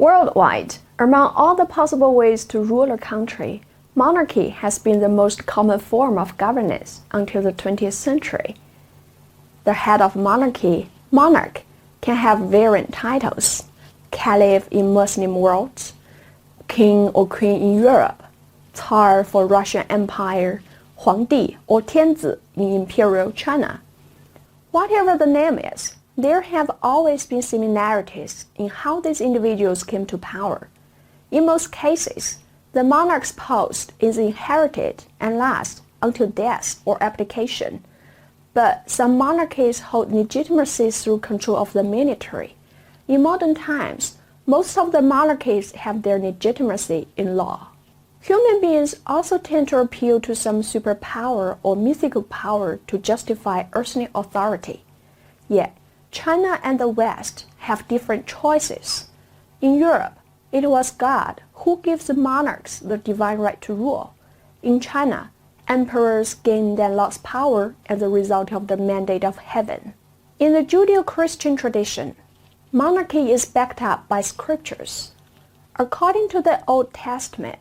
Worldwide, among all the possible ways to rule a country, monarchy has been the most common form of governance until the 20th century. The head of monarch, can have variant titles: caliph in Muslim worlds, king or queen in Europe, Tsar for Russian Empire, 皇帝 or 天子 in Imperial China. Whatever the name is, there have always been similarities in how these individuals came to power. In most cases, the monarch's post is inherited and lasts until death or abdication. But some monarchies hold legitimacy through control of the military. In modern times, most of the monarchies have their legitimacy in law. Human beings also tend to appeal to some superpower or mythical power to justify earthly authority. Yet, China and the West have different choices. In Europe, it was God who gives the monarchs the divine right to rule. In China, emperors gained and lost power as a result of the mandate of heaven. In the Judeo-Christian tradition, monarchy is backed up by scriptures. According to the Old Testament,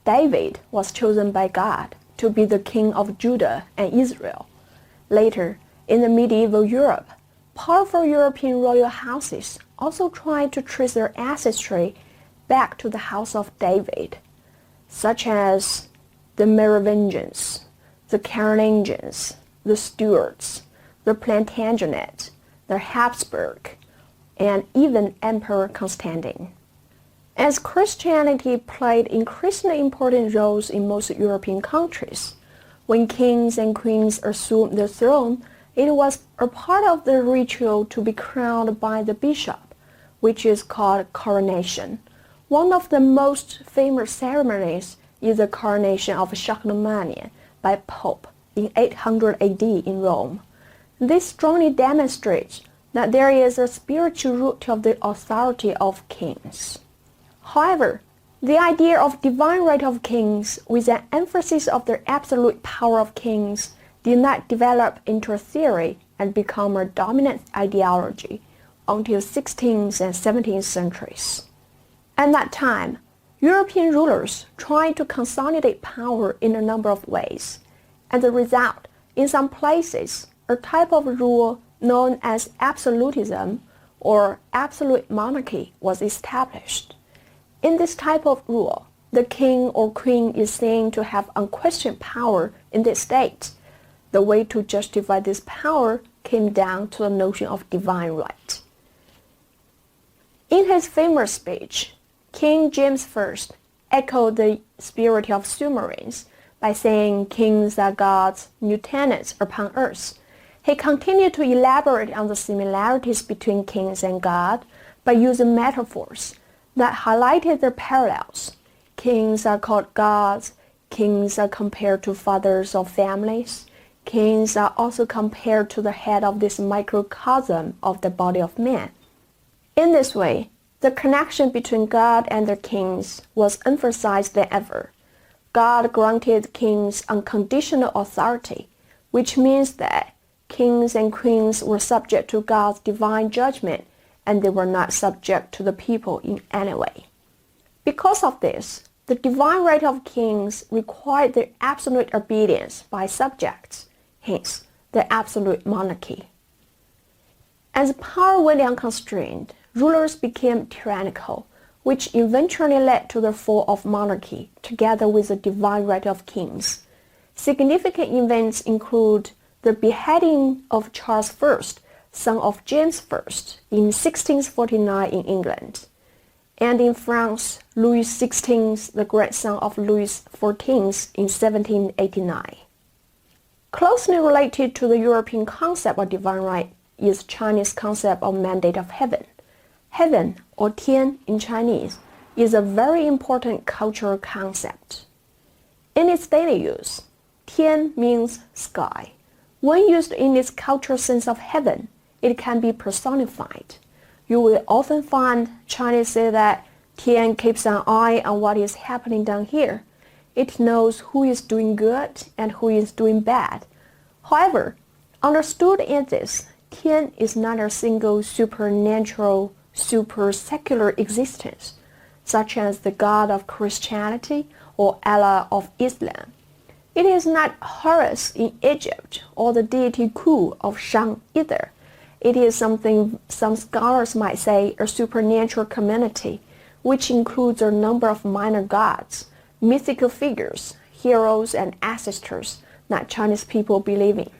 David was chosen by God to be the king of Judah and Israel. Later, in the medieval Europe, powerful European royal houses also tried to trace their ancestry back to the house of David, such as the Merovingians, the Carolingians, the Stuarts, the Plantagenets, the Habsburg, and even Emperor Constantine. As Christianity played increasingly important roles in most European countries, when kings and queens assumed the throne, it was a part of the ritual to be crowned by the bishop, which is called coronation. One of the most famous ceremonies is the coronation of Charlemagne by Pope in 800 AD in Rome. This strongly demonstrates that there is a spiritual root of the authority of kings. However, the idea of divine right of kings with an emphasis of the absolute power of kings did not develop into a theory and become a dominant ideology until 16th and 17th centuries. At that time, European rulers tried to consolidate power in a number of ways. As a result, in some places, a type of rule known as absolutism or absolute monarchy was established. In this type of rule, the king or queen is seen to have unquestioned power in the state. The way to justify this power came down to the notion of divine right. In his famous speech, King James I echoed the spirit of Sumerians by saying kings are God's lieutenants upon earth. He continued to elaborate on the similarities between kings and God by using metaphors that highlighted their parallels. Kings are called gods. Kings are compared to fathers of families. Kings are also compared to the head of this microcosm of the body of man. In this way, the connection between God and their kings was emphasized than ever. God granted kings unconditional authority, which means that kings and queens were subject to God's divine judgment, and they were not subject to the people in any way. Because of this, the divine right of kings required their absolute obedience by subjects, hence the absolute monarchy. As power went unconstrained, rulers became tyrannical, which eventually led to the fall of monarchy, together with the divine right of kings. Significant events include the beheading of Charles I, son of James I, in 1649 in England, and in France, Louis XVI, the grandson of Louis XIV, in 1789. Closely related to the European concept of divine right is Chinese concept of mandate of heaven. Heaven, or 天 in Chinese, is a very important cultural concept. In its daily use, 天 means sky. When used in its cultural sense of heaven, it can be personified. You will often find Chinese say that 天 keeps an eye on what is happening down here. It knows who is doing good and who is doing bad. However, understood in this, 天 is not a single supernatural, super-secular existence, such as the God of Christianity or Allah of Islam. It is not Horus in Egypt or the deity Ku of Shang either. It is something some scholars might say a supernatural community, which includes a number of minor gods, mythical figures, heroes, and ancestors that Chinese people believe in.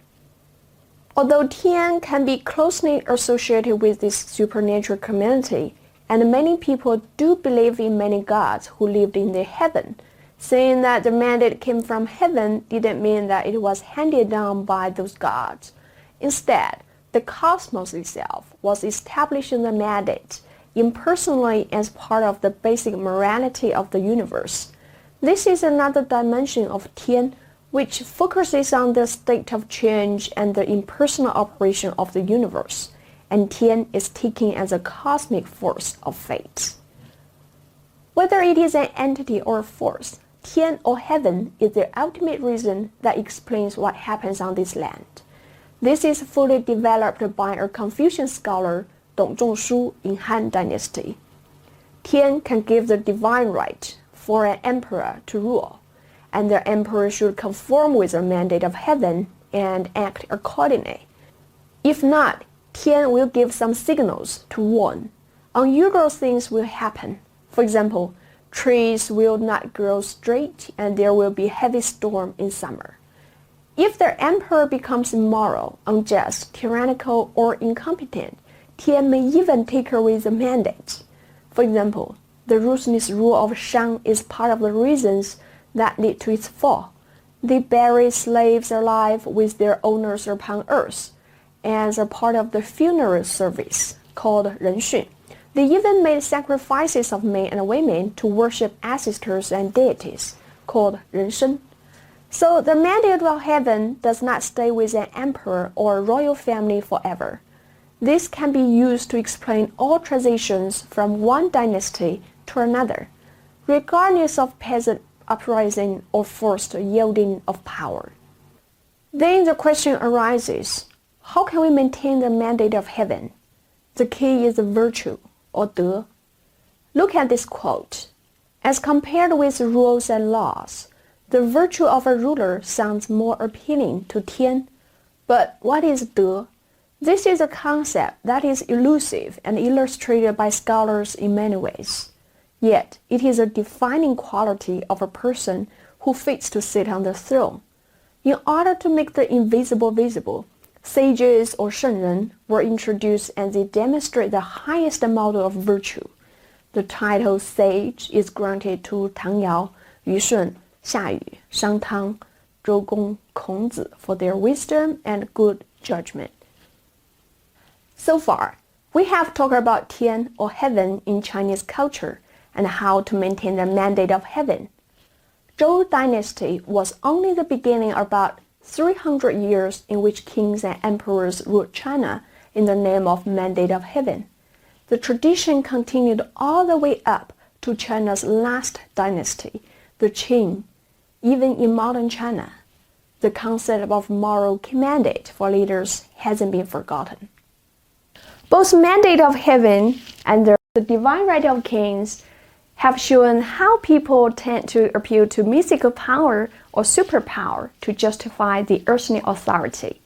Although Tian can be closely associated with this supernatural community, and many people do believe in many gods who lived in the heaven, saying that the mandate came from heaven didn't mean that it was handed down by those gods. Instead, the cosmos itself was establishing the mandate impersonally as part of the basic morality of the universe. This is another dimension of Tian, which focuses on the state of change and the impersonal operation of the universe, and Tian is taken as a cosmic force of fate. Whether it is an entity or a force, Tian or heaven is the ultimate reason that explains what happens on this land. This is fully developed by a Confucian scholar, Dong Zhongshu, in Han Dynasty. Tian can give the divine right for an emperor to rule, and the emperor should conform with the mandate of heaven and act accordingly. If not, Tian will give some signals to warn. Unusual things will happen. For example, trees will not grow straight and there will be heavy storm in summer. If the emperor becomes immoral, unjust, tyrannical, or incompetent, Tian may even take away the mandate. For example, the ruthless rule of Shang is part of the reasons that lead to its fall. They bury slaves alive with their owners upon earth, as a part of the funeral service called 人殉. They even made sacrifices of men and women to worship ancestors and deities, called 人生. So the mandate of heaven does not stay with an emperor or a royal family forever. This can be used to explain all transitions from one dynasty to another, regardless of peasant uprising or forced yielding of power. Then the question arises, how can we maintain the mandate of heaven? The key is virtue, or 德. Look at this quote. As compared with rules and laws, the virtue of a ruler sounds more appealing to Tian. But what is 德? This is a concept that is elusive and illustrated by scholars in many ways. Yet, it is a defining quality of a person who fits to sit on the throne. In order to make the invisible visible, sages or 圣人 were introduced and they demonstrate the highest model of virtue. The title sage is granted to Tang Yao, Yu Shun, Xia Yu, Shang Tang, Zhou Gong, Kong Zi for their wisdom and good judgment. So far, we have talked about Tian or heaven in Chinese culture and how to maintain the mandate of heaven. Zhou dynasty was only the beginning of about 300 years in which kings and emperors ruled China in the name of mandate of heaven. The tradition continued all the way up to China's last dynasty, the Qing. Even in modern China, the concept of moral mandate for leaders hasn't been forgotten. Both mandate of heaven and the divine right of kings have shown how people tend to appeal to mythical power or superpower to justify the earthly authority.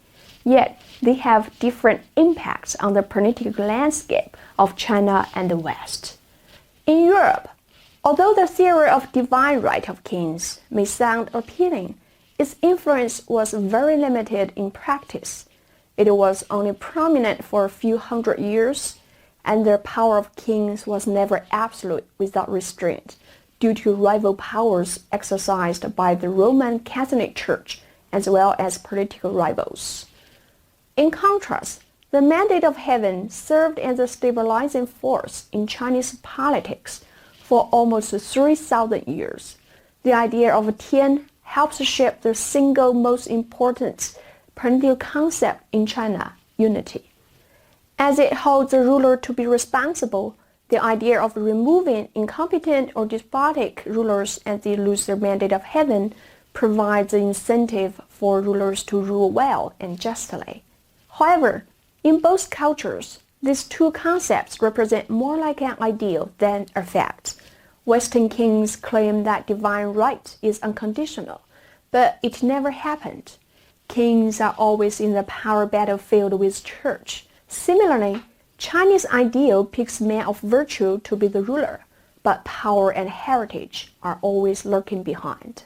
Yet, they have different impacts on the political landscape of China and the West. In Europe, although the theory of divine right of kings may sound appealing, its influence was very limited in practice. It was only prominent for a few hundred years, and the power of kings was never absolute without restraint, due to rival powers exercised by the Roman Catholic Church as well as political rivals. In contrast, the mandate of heaven served as a stabilizing force in Chinese politics for almost 3,000 years. The idea of Tian helps shape the single most important political concept in China, unity. As it holds the ruler to be responsible, the idea of removing incompetent or despotic rulers as they lose their mandate of heaven provides the incentive for rulers to rule well and justly. However, in both cultures, these two concepts represent more like an ideal than a fact. Western kings claim that divine right is unconditional, but it never happened. Kings are always in the power battlefield with church. Similarly, Chinese ideal picks men of virtue to be the ruler, but power and heritage are always lurking behind.